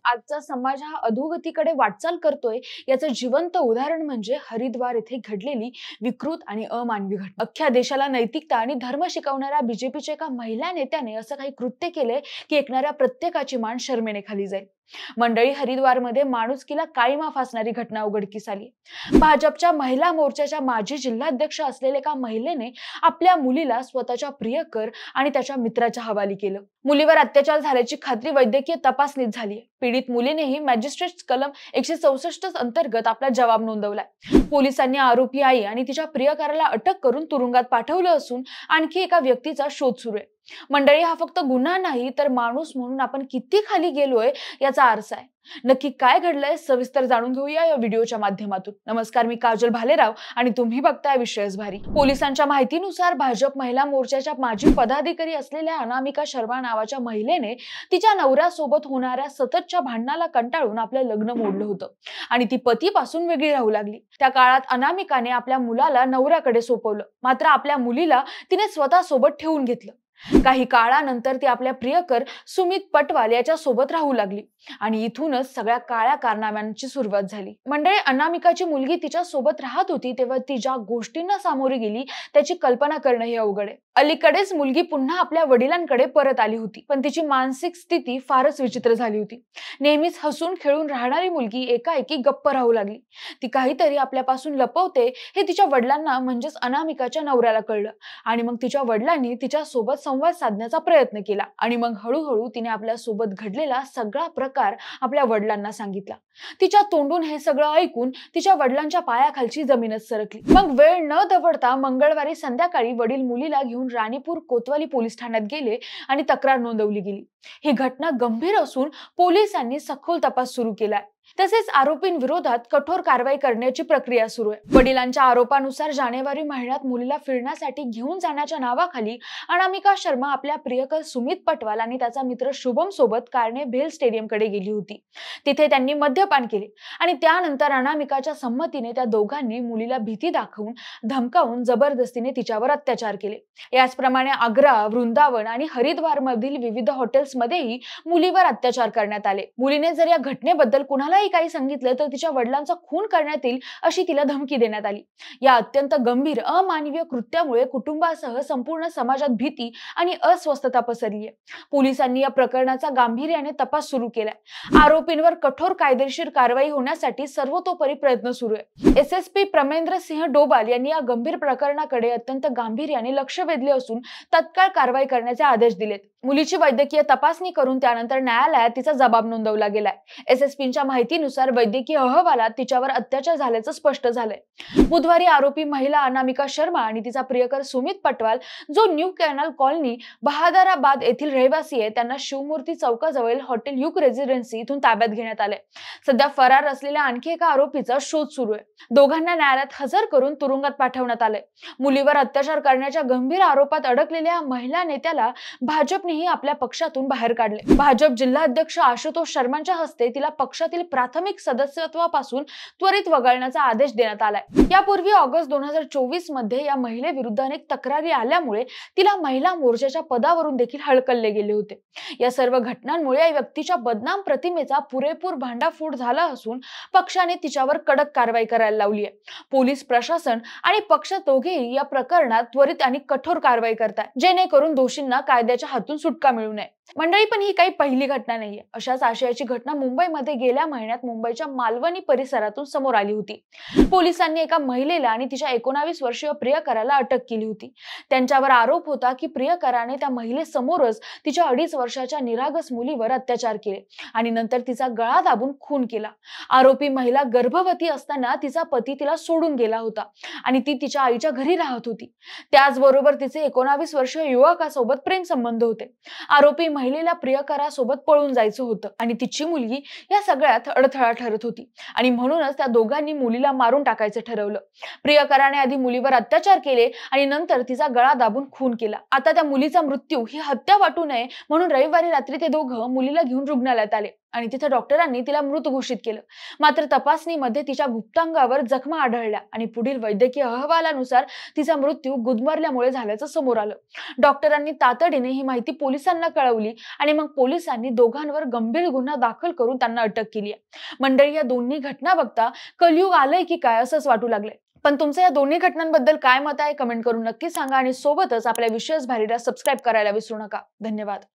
आजचा समाज हा अधोगतीकडे वाटचाल करतोय याचं जिवंत उदाहरण म्हणजे हरिद्वार येथे घडलेली विकृत आणि अमानवी घटना। अख्ख्या देशाला नैतिकता आणि धर्म शिकवणाऱ्या बीजेपीच्या एका महिला नेत्याने असं काही कृत्य केले की ऐकणाऱ्या प्रत्येकाची मान शरमेने खाली जाईल। मंडळी, हरिद्वारमध्ये माणुसकीला काळीमा फासणारी घटना उघडकीस आली। भाजपच्या महिला मोर्चाच्या माजी जिल्हाध्यक्ष असलेल्या एका महिलेने आपल्या मुलीला स्वतःच्या प्रियकर आणि त्याच्या मित्राच्या हवाली केलं। मुलीवर अत्याचार झाल्याची खात्री वैद्यकीय तपासणीत झाली। पीडित मुलीनेही मॅजिस्ट्रेट कलम 164 अंतर्गत आपला जबाब नोंदवलाय। पोलिसांनी आरोपी आई आणि तिच्या प्रियकराला अटक करून तुरुंगात पाठवलं असून आणखी एका व्यक्तीचा शोध सुरू आहे। मंडळी, हा फक्त गुन्हा नाही तर माणूस म्हणून आपण किती खाली गेलोय याचा आरसा आहे। नक्की काय घडलंय सविस्तर जाणून घेऊया या व्हिडिओच्या माध्यमातून। नमस्कार, मी काजल भालेराव आणि तुम्ही बघताय विषयच भारी। पोलिसांच्या माहितीनुसार भाजप महिला मोर्चाच्या माजी पदाधिकारी असलेल्या अनामिका शर्मा नावाच्या महिलेने तिच्या नवऱ्यासोबत होणाऱ्या सततच्या भांडणाला कंटाळून आपलं लग्न मोडलं होतं आणि ती पतीपासून वेगळी राहू लागली। त्या काळात अनामिकाने आपल्या मुलाला नवऱ्याकडे सोपवलं, मात्र आपल्या मुलीला तिने स्वतः सोबत ठेवून घेतलं। काही काळानंतर ती आपल्या प्रियकर सुमित पटवाल याच्या सोबत राहू लागली आणि इथूनच सगळ्या काळ्या कारनाम्यांची सुरुवात झाली। मंडळी, अनामिकाची मुलगी तिच्या सोबत राहत होती तेव्हा ती ज्या गोष्टींना सामोरी गेली त्याची कल्पना करणं हे अवघड आहे। अलीकडेच मुलगी पुन्हा आपल्या वडिलांकडे परत आली होती, पण तिची मानसिक स्थिती फारच विचित्र झाली होती। नेहमीच हसून खेळून राहणारी मुलगी एकाएकी गप्प राहू लागली। ती काहीतरी आपल्यापासून लपवते हे तिच्या वडिलांना म्हणजेच अनामिकाच्या नवऱ्याला कळलं आणि मग तिच्या वडिलांनी तिच्या सोबत संवाद साधण्याचा प्रयत्न केला आणि मग हळूहळू तिने आपल्या सोबत घडलेला सगळा प्रकार आपल्या वडिलांना सांगितला। तिच्या तोंडून हे सगळं ऐकून तिच्या वडिलांच्या पायाखालची जमीनच सरकली। मग वेळ न दवडता मंगळवारी संध्याकाळी वडील मुलीला घेऊन राणीपूर कोतवाली पोलीस ठाण्यात गेले आणि तक्रार नोंदवली गेली। ही घटना गंभीर असून पोलिसांनी सखोल तपास सुरू केलाय, तसेच आरोपींविरोधात कठोर कारवाई करण्याची प्रक्रिया सुरू आहे। वडिलांच्या आरोपानुसार जानेवारी महिन्यात मुलीला फिरण्यासाठी घेऊन जाण्याच्या नावाखाली अनामिका शर्मा आपल्या प्रियकर सुमित पटवाल आणि त्याचा मित्र शुभम सोबत कारने भेल स्टेडियमकडे गेली होती। तिथे त्यांनी मद्यपान केले आणि त्यानंतर अनामिकाच्या संमतीने त्या दोघांनी मुलीला भीती दाखवून धमकावून जबरदस्तीने तिच्यावर अत्याचार केले। याचप्रमाणे आग्रा, वृंदावन आणि हरिद्वार मधील विविध हॉटेल्समध्येही मुलीवर अत्याचार करण्यात आले। मुलीने जर या घटनेबद्दल कुणालाही काही सांगितलं तर तिच्या वडिलांचा खून करण्यात येईल अशी तिला धमकी देण्यात आली। या अत्यंत गंभीर अमानवीय कृत्यामुळे कुटुंबासह संपूर्ण समाजात भीती आणि अस्वस्थता पसरली आहे। पोलिसांनी या प्रकरणाचा गांभीर्याने तपास सुरू केलाय। आरोपींवर कठोर कायदेशीर कारवाई होण्यासाठी सर्वतोपरी प्रयत्न सुरू आहे। एसएसपी प्रमेंद्र सिंह डोबाल यांनी या गंभीर प्रकरणाकडे अत्यंत गांभीर्याने लक्ष वेधले असून तत्काळ कारवाई करण्याचे आदेश दिलेत। मुलीची वैद्यकीय तपासणी करून त्यानंतर न्यायालयात तिचा जबाब नोंदवला गेलाय। एसएसपींच्या माहितीनुसार वैद्यकीय अहवालात तिच्यावर अत्याचार झाल्याचं स्पष्ट झालंय। बुधवारी आरोपी महिला अनामिका शर्मा आणि तिचा प्रियकर सुमित पटवाल, जो न्यू कॅनल कॉलनी बहादराबाद येथील रहिवासी आहे, त्यांना शिवमूर्ती चौकाजवळील हॉटेल युग रेसिडेन्सी इथून ताब्यात घेण्यात आले। सध्या फरार असलेल्या आणखी एका आरोपीचा शोध सुरू आहे। दोघांना न्यायालयात हजर करून तुरुंगात पाठवण्यात आले। मुलीवर अत्याचार करण्याच्या गंभीर आरोपात अडकलेल्या महिला नेत्याला भाजपनेही आपल्या पक्षातून बाहेर काढले। भाजप जिल्हाध्यक्ष आशुतोष शर्मांच्या हस्ते तिला पक्षातील प्राथमिक सदस्यत्वापासून त्वरित वगळण्याचा आदेश देण्यात आलाय। यापूर्वी ऑगस्ट 2024 मध्ये या महिलेविरुद्ध अनेक तक्रारी आल्यामुळे तिला महिला मोर्चाच्या पदावरून देखील हलकलले गेले होते। या सर्व घटनांमुळे या व्यक्तीच्या बदनाम प्रतिमेचा पुरेपूर भांडाफोड झाला असून पक्षाने तिच्यावर कडक कारवाई करायला लावली आहे। पोलीस प्रशासन आणि पक्ष दोघेही या प्रकरणात त्वरित आणि कठोर कारवाई करतात, जेणेकरून दोषींना कायद्याच्या हातून सुटका मिळू नये। मंडळी, पण ही काही पहिली घटना नाहीये। अशाच आशयाची घटना मुंबईमध्ये गेल्या महिन्यात मुंबईच्या मालवणी परिसरातून समोर आली होती। पोलिसांनी एका महिलेला आणि तिच्या 19 वर्षीय प्रियकराला अटक केली होती। त्यांच्यावर आरोप होता की प्रियकराने त्या महिलेसमोरच तिच्या 2.5 वर्षाच्या निरागस मुलीवर अत्याचार केले आणि नंतर तिचा गळा दाबून खून केला। आरोपी महिला गर्भवती असताना तिचा पती तिला सोडून गेला होता आणि ती तिच्या आईच्या घरी राहत होती। त्याचबरोबर तिचे 19 वर्षीय युवकासोबत प्रेम संबंध होते। आरोपी महिलेला प्रियकरासोबत पळून जायचं होतं आणि तिची मुलगी या सगळ्यात अडथळा ठरत होती आणि म्हणूनच त्या दोघांनी मुलीला मारून टाकायचं ठरवलं। प्रियकराने आधी मुलीवर अत्याचार केले आणि नंतर तिचा गळा दाबून खून केला। आता त्या मुलीचा मृत्यू ही हत्या वाटू नये म्हणून रविवारी रात्री ते दोघं मुलीला घेऊन रुग्णालयात आले आणि तिथे डॉक्टरांनी तिला मृत घोषित केलं. मात्र तपासणीमध्ये तिच्या गुप्तांगावर जखमा आढळल्या आणि पुढील वैद्यकीय अहवालानुसार तिचा मृत्यू गुदमरल्यामुळे झाल्याचं समोर आलं. डॉक्टरांनी तातडीने ही माहिती पोलिसांना कळवली आणि मग पोलिसांनी दोघांवर गंभीर गुन्हा दाखल करून त्यांना अटक केली आहे. मंडळी, या दोन्ही घटना बघता कलयुग आलंय की काय असंच वाटू लागलंय. पण तुमचं या दोन्ही घटनांबद्दल काय मत आहे कमेंट करून नक्की सांगा आणि सोबतच आपल्या विश्वास भारीला सबस्क्राईब करायला विसरू नका. धन्यवाद.